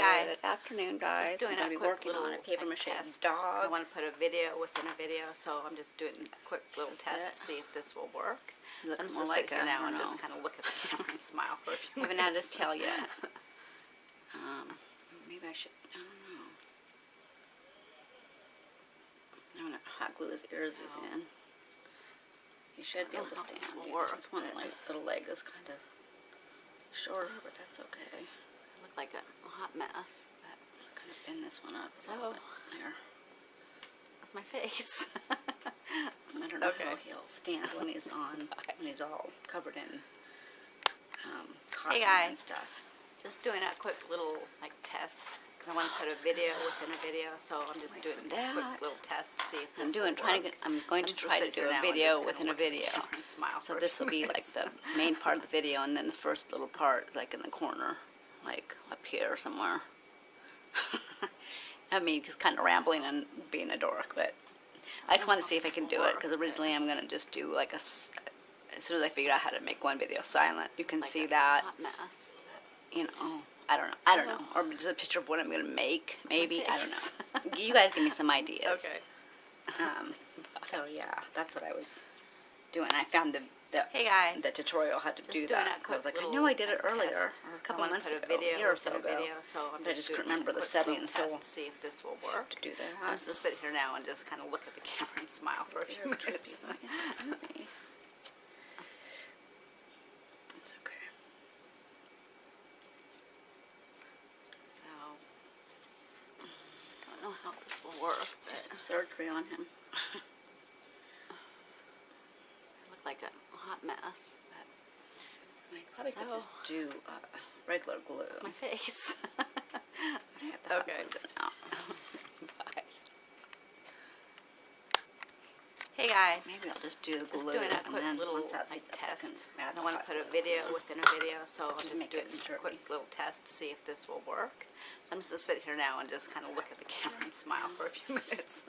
guys. Good afternoon, guys. Just doing I'm a going to be quick working on little a paper mache test. dog. I want to put a video within a video, so I'm just doing a quick little test to see if this will work. It looks So I'm just more going to like sit here a, now I and don't just know. kind of look at the camera and smile for a few I minutes. haven't had this tail yet. Maybe I should, I don't know. I'm going to hot glue his ears in. You should be able to stand. This will work. This one little leg is kind of shorter, but that's okay. I look like a hot mess. But I'll kind of bend this one up. So, there. that's my face. I don't know how he'll stand when he's on, when he's all covered in cotton and stuff. Just doing a quick little test. I want to put a video within a video, so I'm just doing a quick little test to see if this will work. I'm going to try to do a video within a video. So this will be like the main part of the video, and then the first little part, like in the corner, like up here somewhere. I mean, just kind of rambling and being a dork, but I just want to see if I can do it, because originally I'm going to just do like as soon as I figured out how to make one video silent, you can see that. Hot mess. You know, I don't know, or just a picture of what I'm going to make, maybe, I don't know. You guys give me some ideas. Okay. So yeah, that's what I was doing. I found the tutorial how to do that. I was like, I know I did it earlier, or a couple months ago, a year or so ago. I just couldn't remember the settings, so to see if this will work. To do that. So I'm just gonna sit here now and just kind of look at the camera and smile for a few minutes. It's okay. So I don't know how this will work, but some surgery on him. I look like a hot mess. But I probably could just do regular glue. it's my face. I have to Okay. glue it out. Bye. Hey guys. Maybe I'll just do the glue. Just doing a quick little test. I want to put a video within a video, so I'm just doing a quick little test to see if this will work. So I'm just going to sit here now and just kind of look at the camera and smile for a few minutes.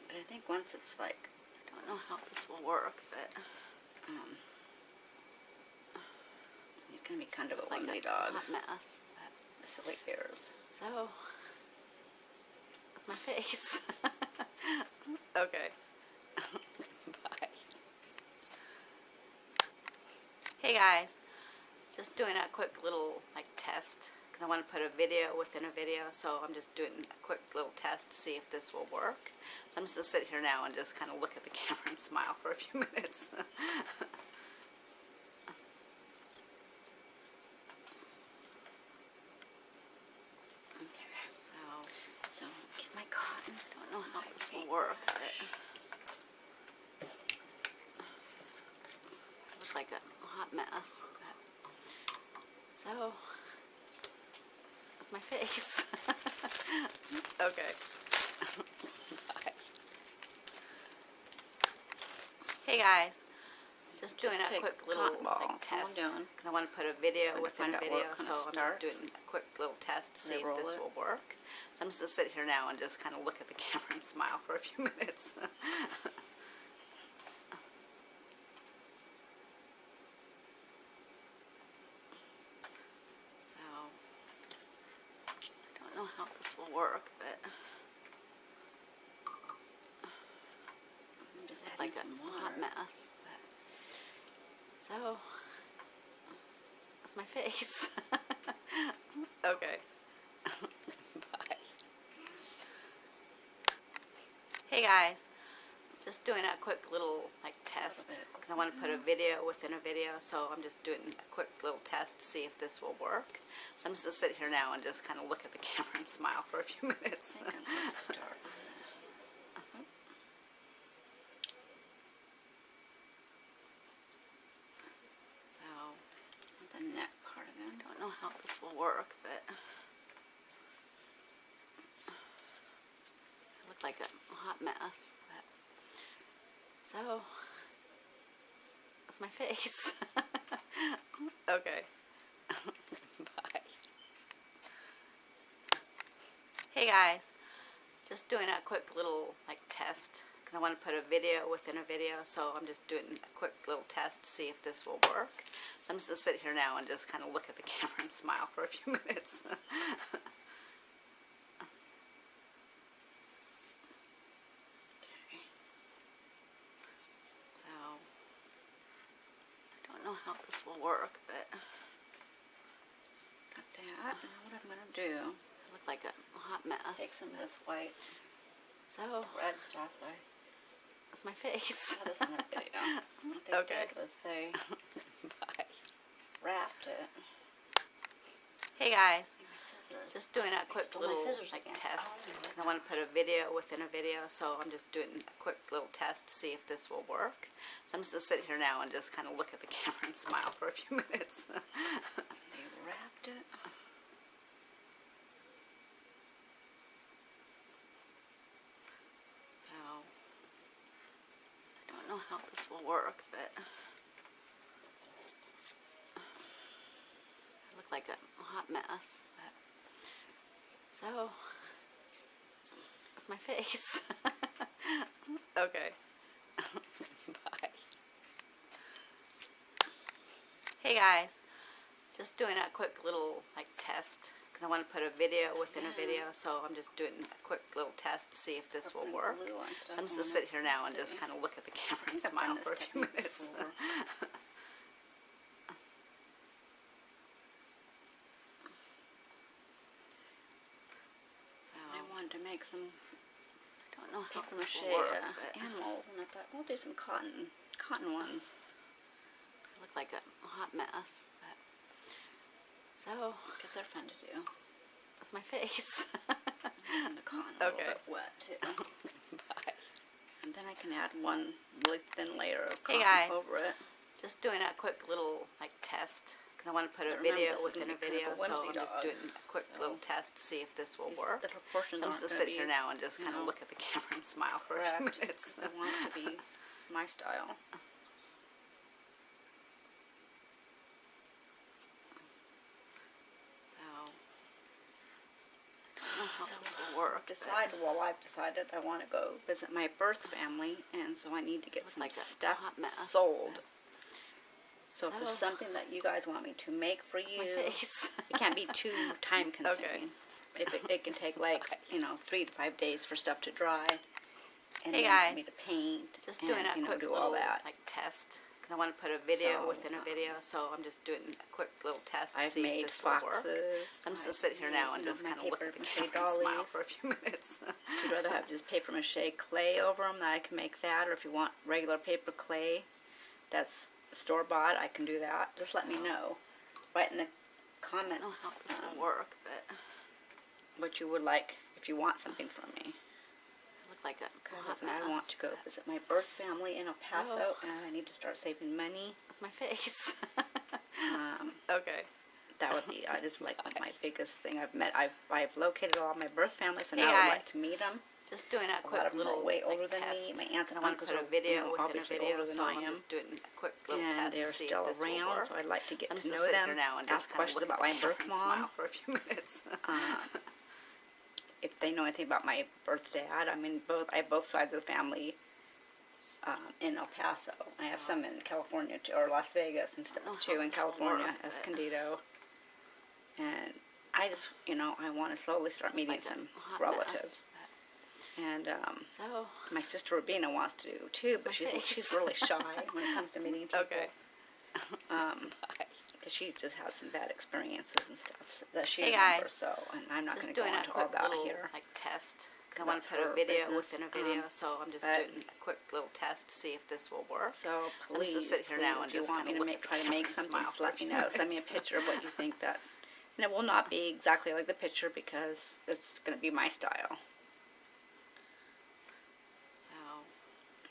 But I think once it's like, I don't know how this will work, but he's going to be kind of a like lonely a dog. hot mess. The silly ears. So that's my face. Okay. Bye. Hey guys. Just doing a quick little test. I want to put a video within a video, so I'm just doing a quick little test to see if this will work. So I'm just going to sit here now and just kind of look at the camera and smile for a few minutes. So get my cotton. I don't know how this will work, but it looks like a hot mess. So that's my face. Okay. Bye. Hey guys. Just doing a quick little test. Because I want to put a video within a video, so I'm just starts. doing a quick little test to see if this will work. So I'm just going to sit here now and just kind of look at the camera and smile for a few minutes. So I don't know how this will work, but I'm just it's adding like some a water. hot mess. So that's my face. Okay. Bye. Hey guys. Just doing a quick little test. I want to put a video within a video, so I'm just doing a quick little test to see if this will work. So I'm just going to sit here now and just kind of look at the camera and smile for a few minutes. I think I'm going to start with So the neck part of it. I don't know how this will work, but it looked like a hot mess. So that's my face. Okay. Bye. Hey guys. Just doing a quick little test. because I want to put a video within a video, so I'm just doing a quick little test to see if this will work. So I'm just going to sit here now and just kind of look at the camera and smile for a few minutes. So, I don't know how this will work, but got that. Now what I'm going to do, I look like a hot mess. take some of this white, So, red stuff that that's my face. I saw this on a video. What they Okay. did was they Bye. wrapped it. Hey guys. My scissors. Just doing a quick stole my little scissors like again. test Oh, because I want to put a video within a video, so I'm just doing a quick little test to see if this will work. So I'm just going to sit here now and just kind of look at the camera and smile for a few minutes. They wrapped it. So I don't know how this will work, but I look like a hot mess. But, so that's my face. Okay. Bye. Hey guys. Just doing a quick little like test because I want to put a video within a video, so I'm just doing a quick little test to see if this will work. So I'm just going to sit here now and just kind of look at the camera and smile for a few minutes. So I wanted to make some I don't know how paper this mache will work, but animals, and I thought we'll do some cotton ones. I look like a hot mess. But, so Because they're fun to do. that's my face. And the cotton Okay. a little bit wet too. Bye. And then I can add one really thin layer of Hey cotton guys. over it. Just doing a quick little like test because I want to put a But remember, video this is within a gonna be kind video, of a so whimsy I'm just dog, doing a quick so little test to see if this will work. The proportions So I'm just aren't gonna sit gonna here be, now and just kind of know, look at the camera and smile for a few wrapped, minutes. 'cause I want it to be my style. So I don't know how this will work. but I've decided I want to go visit my birth family, and so I need to get Look some like a stuff hot mess. sold. So if there's So- something that you guys want me to make for That's my you, face. it can't be too time consuming. If it can take like 3 to 5 days for stuff to dry, and Hey then guys. for me to paint, Just and, doing a quick do little all that. like test because I want to put a video So, within a video, so I'm just doing a quick little test to I've see made if this will work. foxes. So I'm just gonna I've sit here now made, and just my kind of look paper at the mache camera and smile dollies. for a few minutes. If you'd rather have just paper mache clay over them, that I can make that. Or if you want regular paper clay, that's store-bought, I can do that. Just let me know. Write in the I comments don't know how this will work, but what you would like if you want something from me. I look like a hot Because mess. I want to go visit my birth family in El Paso, So- and I need to start saving money. That's my face. Okay. That would be just like my biggest thing. I've located all my birth family, so Hey now I would guys. like to meet them. Just doing a A quick lot of them little are way older like, than test. me. My aunts and I want to uncles put are a video within a obviously video, older than so I I'm am. just doing a quick little And test they're to see still if this will around, work. so I'd like to get So I'm to just know gonna sit them, here now and ask just kind of questions look about at my the camera birth and mom. smile for a few minutes. If they know anything about my birth dad, I mean, I have both sides of the family in El Paso. I have some in California too, or Las Vegas and stuff know how too, in this will California, work, but- Escondido. And I just, I want to slowly start meeting Like a some hot relatives. mess, And So my sister Rubina wants to too, but my she's face. really shy when it comes to meeting people. okay. Because she's just had some bad experiences and stuff that she Hey, remembers. guys. So, and I'm not going Just to go doing a into all quick that little here. like test. 'Cause I Because want to that's put a her video business. within a video, so I'm just but- doing a quick little test to see if this will work. So I'm just please, gonna sit here now and if you just want kinda me to look make, at the try to camera make and something, smile just for a let me few know. Send me a minutes. picture of what you think that, and it will not be exactly like the picture because it's going to be my style.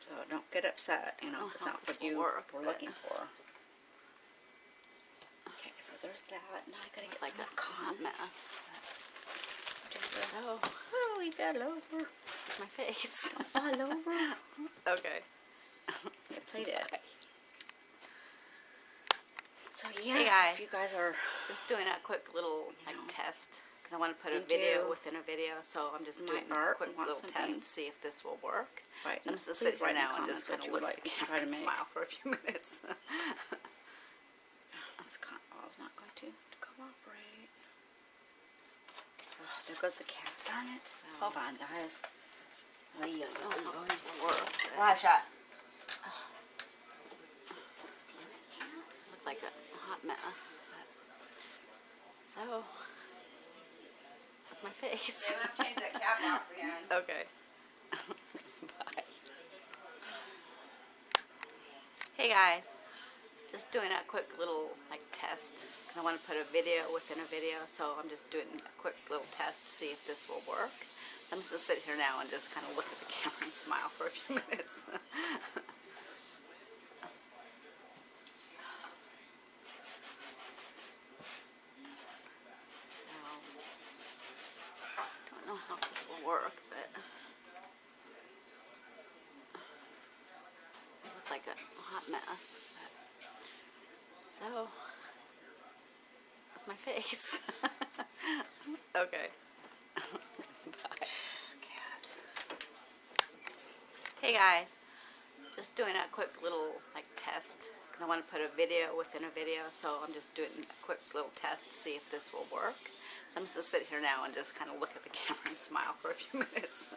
So don't get upset, know if it's how not this what will you work, were but- looking for. Okay, so there's that. Now I gotta get like some a more hot cotton. mess. Do the- So Oh, we fell over. it's my face. Fall over. Okay. I played it. So yeah, Hey, guys. if you guys are Just doing a quick little like know. test. because I want to put a video within a video, so I'm just doing a quick little test to see if this will work. Right. So I'm just going to sit here now and just kind of look at the camera and smile for a few minutes. This cotton ball is not going to cooperate. Oh, there goes the cat. Darn it. So, hold on, guys. I don't know how this will work. Shot. Look like a hot mess. So, that's my face. Yeah, I'm gonna change that cat box again. Okay. Bye. Hey guys, just doing a quick little test. I want to put a video within a video, so I'm just doing a quick little test to see if this will work. So I'm just going to sit here now and just kind of look at the camera and smile for a few minutes. Don't know how this will work, but it looked like a hot mess. So that's my face. Okay. Bye. Hey guys, just doing a quick little test because I want to put a video within a video, so I'm just doing a quick little test to see if this will work. So I'm just going to sit here now and just kind of look at the camera and smile for a few minutes.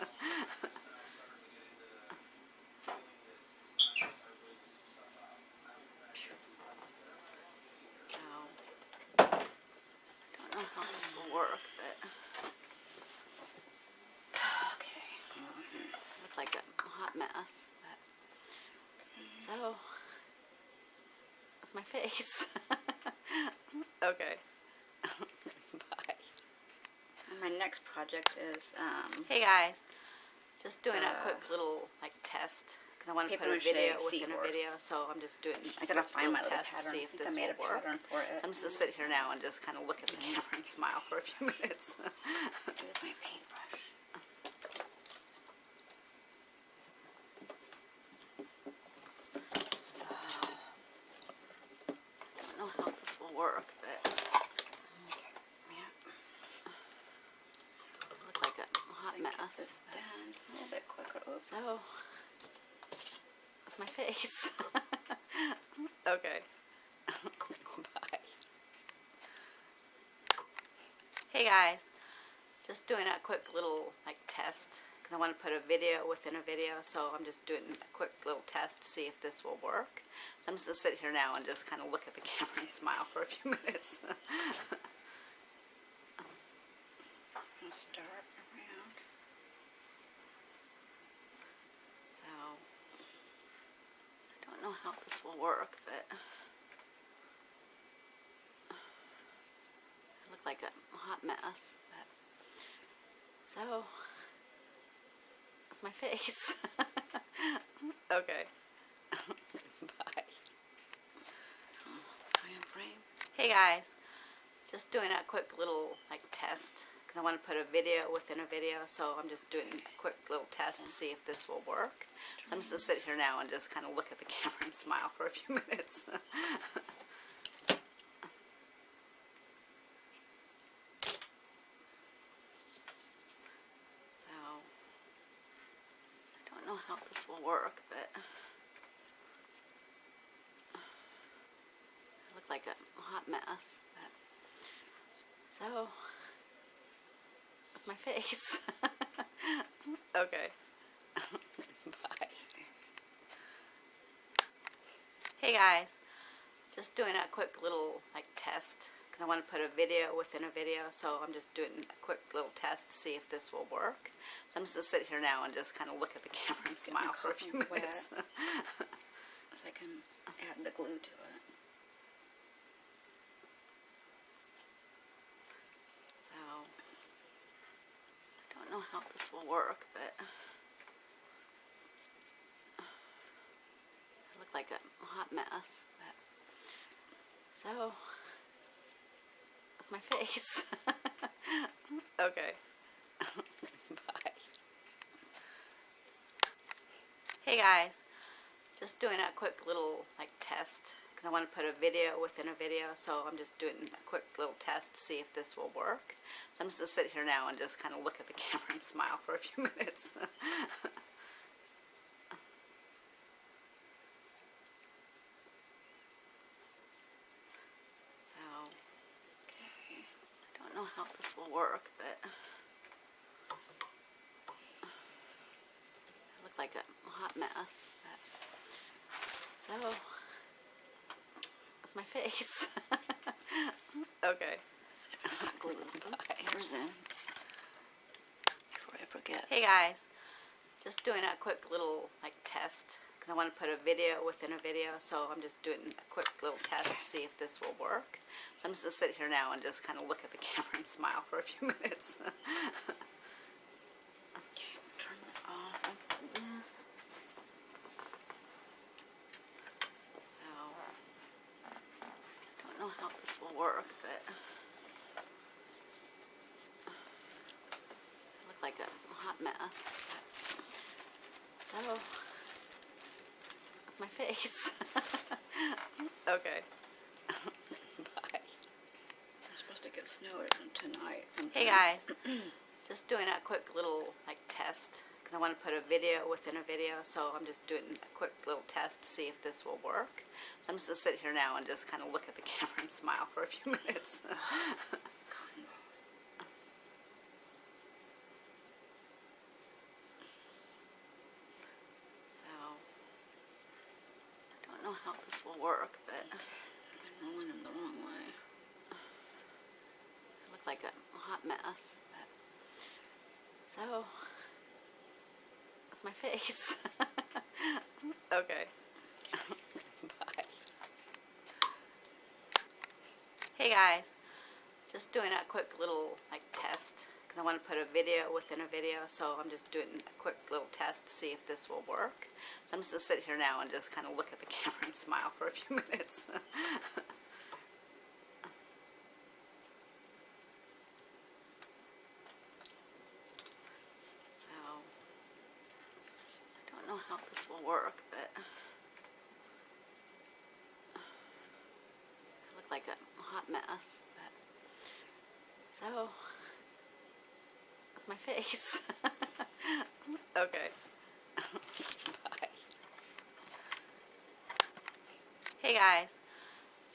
So, I don't know how this will work, but okay. Look like a hot mess. But, so, that's my face. Okay. Bye. My next project is Hey guys, just doing a quick little test because I want to put a video within a video, so I'm just doing I gotta find my little test to pattern. see if I this made will a work. pattern for it. So I'm just gonna sit here now and just kind of look at the camera and smile for a few minutes. Do with my paintbrush. I don't know how this will work, but Yeah. it looked like a hot mess. This done a little bit quicker. Oops. So that's my face. Okay. Bye. Hey guys, just doing a quick little test because I want to put a video within a video, so I'm just doing a quick little test to see if this will work. So I'm just going to sit here now and just kind of look at the camera and smile for a few minutes. Just gonna start around. So I don't know how this will work, but it looked like a hot mess. But, so that's my face. Okay. Bye. Hey guys, just doing a quick little test because I want to put a video within a video, so I'm just doing a quick little test to see if this will work. So I'm just going to sit here now and just kind of look at the camera and smile for a few minutes. So I don't know how this will work, but it looked like a hot mess. But, so that's my face. Okay. Bye. Hey guys, just doing a quick little test because I want to put a video within a video, so I'm just doing a quick little test to see if this will work. So I'm just going to sit here now and just kind of look at the camera and smile for a few minutes. So I can add the glue to it. So I don't know how this will work, but it looked like a hot mess. But, so that's my face. Okay. Bye. Hey guys, just doing a quick little test because because I want to put a video within a video, so I'm just doing a quick little test to see if this will work. So I'm just going to sit here now and just kind of look at the camera and smile for a few minutes. So, okay, I don't know how this will work, but I look like a hot mess. But, so, that's my face. Okay. Glue those hairs in before I forget. Hey guys, just doing a quick little test because I want to put a video within a video, so I'm just doing a quick little test to see if this will work. So I'm just going to sit here now and just kind of look at the camera and smile for a few minutes. Okay, turn it off like this. So, I don't know how this will work, but I look like a hot mess. So, that's my face. Okay. Bye. I'm supposed to get snow tonight. Hey guys, just doing a quick little test because I want to put a video within a video, so I'm just doing a quick little test to see if this will work. So I'm just going to sit here now and just kind of look at the camera and smile for a few minutes. I don't know how this will work, but I'm rolling them the wrong way. I look like a hot mess. But, so, that's my face. Okay. Bye. Hey guys, just doing a quick little test because I want to put a video within a video, so I'm just doing a quick little test to see if this will work. So I'm just going to sit here now and just kind of look at the camera and smile for a few minutes. So, I don't know how this will work, but I look like a hot mess. But, so, that's my face. Okay. Bye. Hey guys,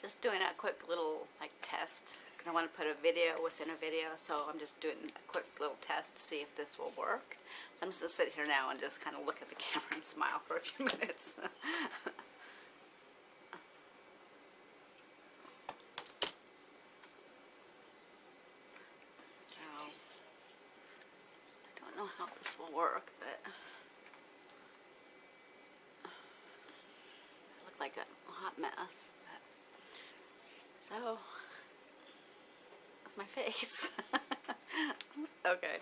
just doing a quick little test because I want to put a video within a video, so I'm just doing a quick little test to see if this will work. So I'm just going to sit here now and just kind of look at the camera and smile for a few minutes. So, I don't know how this will work, but I look like a hot mess. But, so, that's my face. Okay.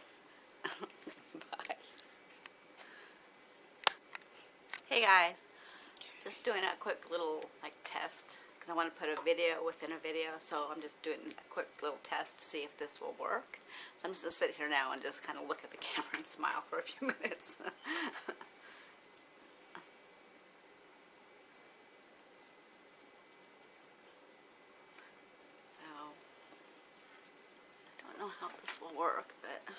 Bye. Hey guys, just doing a quick little test because I want to put a video within a video, so I'm just doing a quick little test to see if this will work. So I'm just going to sit here now and just kind of look at the camera and smile for a few minutes. So, I don't know how this will work, but I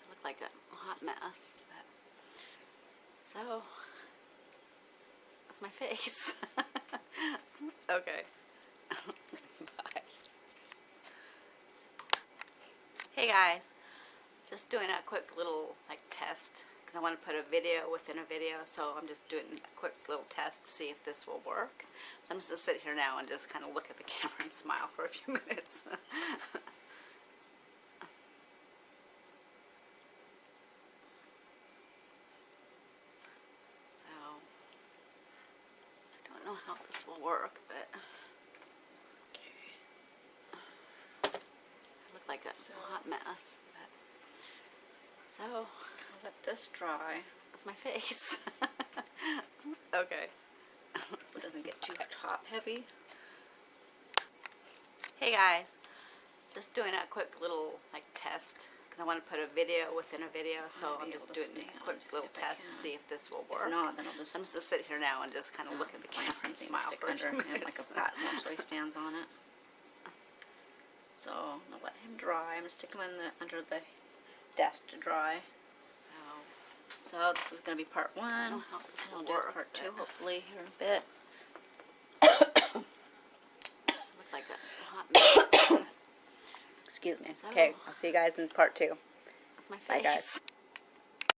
look like a hot mess. But, so, that's my face. Okay. Bye. Hey guys, just doing a quick little test because I want to put a video within a video, so I'm just doing a quick little test to see if this will work. So I'm just going to sit here now and just kind of look at the camera and smile for a few minutes. So, I don't know how this will work, but I look like a hot mess. But, so, I'll let this dry. that's my face. Okay. It doesn't get too top heavy. Hey guys, just doing a quick little test because because I want to put a video within a video, so I'm just doing a quick little test to see if this will work. If not, then I'll just. I'm just gonna sit here now and just kind of look at the camera and smile for a few minutes. Like a pattern actually stands on it. So I'm gonna let him dry. I'm gonna stick him in under the desk to dry. So this is gonna be part one. We'll do part two hopefully here in a bit. Look like a hot mess. Excuse me. Okay, I'll see you guys in part two. That's my face. Bye, guys.